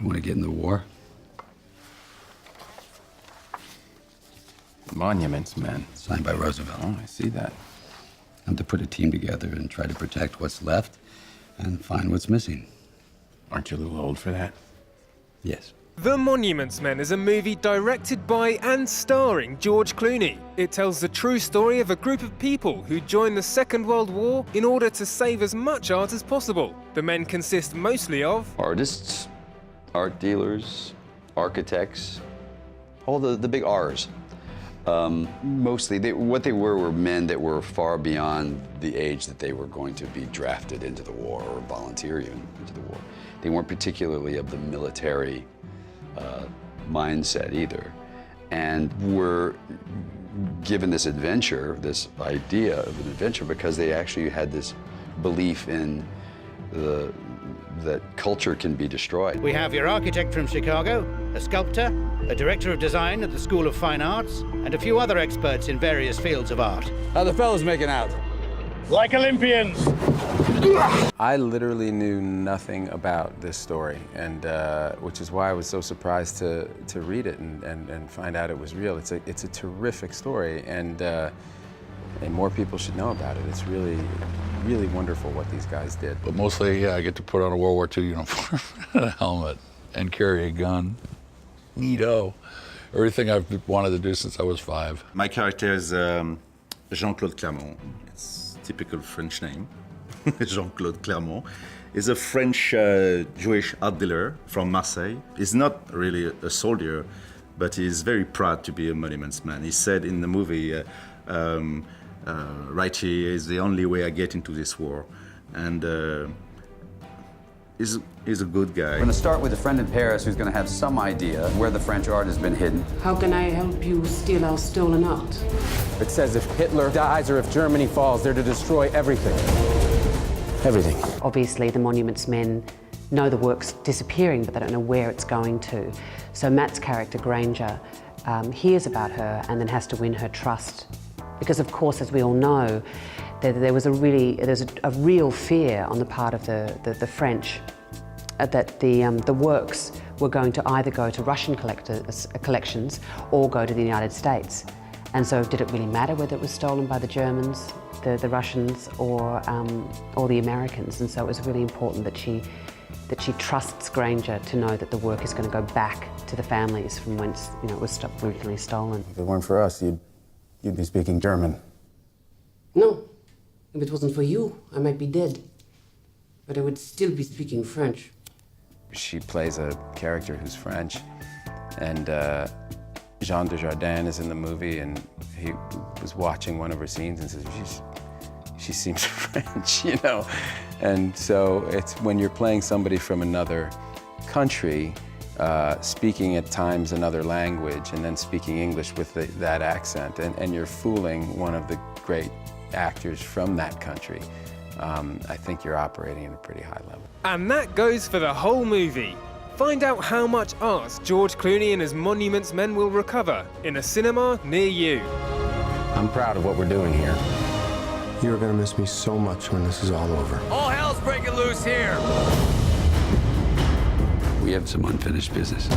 You want to get in the war? Monuments Men. Signed by Roosevelt. Oh, I see that. I'm to put a team together and try to protect what's left and find what's missing. Aren't you a little old for that? Yes. The Monuments Men is a movie directed by and starring George Clooney. It tells the true story of a group of people who joined the Second World War in order to save as much art as possible. The men consist mostly of artists, art dealers, architects, all the big R's. Mostly, what they were men that were far beyond the age that they were going to be drafted into the war or volunteer even into the war. They weren't particularly of the military mindset either, and were given this adventure, this idea of an adventure, because they actually had this belief in that culture can be destroyed. We have your architect from Chicago, a sculptor, a director of design at the School of Fine Arts, and a few other experts in various fields of art. How the fellas making out? Like Olympians! I literally knew nothing about this story, and which is why I was so surprised to read it and find out it was real. It's a terrific story, and more people should know about it. It's really, really wonderful what these guys did. But mostly, yeah, I get to put on a World War II uniform and a helmet and carry a gun. Neato. Everything I've wanted to do since I was 5. My character is Jean-Claude Clermont. It's a typical French name. Jean-Claude Clermont is a French Jewish art dealer from Marseille. He's not really a soldier, but he's very proud to be a monuments man. He said in the movie, right here is the only way I get into this war. And he's a good guy. We're going to start with a friend in Paris who's going to have some idea where the French art has been hidden. How can I help you steal our stolen art? It says if Hitler dies or if Germany falls, they're to destroy everything. Everything. Obviously, the Monuments Men know the work's disappearing, but they don't know where it's going to. So Matt's character, Granger, hears about her and then has to win her trust. Because, of course, as we all know, there's a real fear on the part of the French that the works were going to either go to Russian collections or go to the United States. And so did it really matter whether it was stolen by the Germans, the Russians, or the Americans? And so it was really important that she trusts Granger to know that the work is going to go back to the families from whence it was originally stolen. If it weren't for us, you'd be speaking German. No. If it wasn't for you, I might be dead. But I would still be speaking French. She plays a character who's French, and Jean Dujardin is in the movie, and he was watching one of her scenes and says, she seems French, you know? And so it's when you're playing somebody from another country, speaking at times another language, and then speaking English with that accent, and you're fooling one of the great actors from that country. I think you're operating at a pretty high level. And that goes for the whole movie. Find out how much art George Clooney and his Monuments Men will recover in a cinema near you. I'm proud of what we're doing here. You're gonna miss me so much when this is all over. All hell's breaking loose here. We have some unfinished business.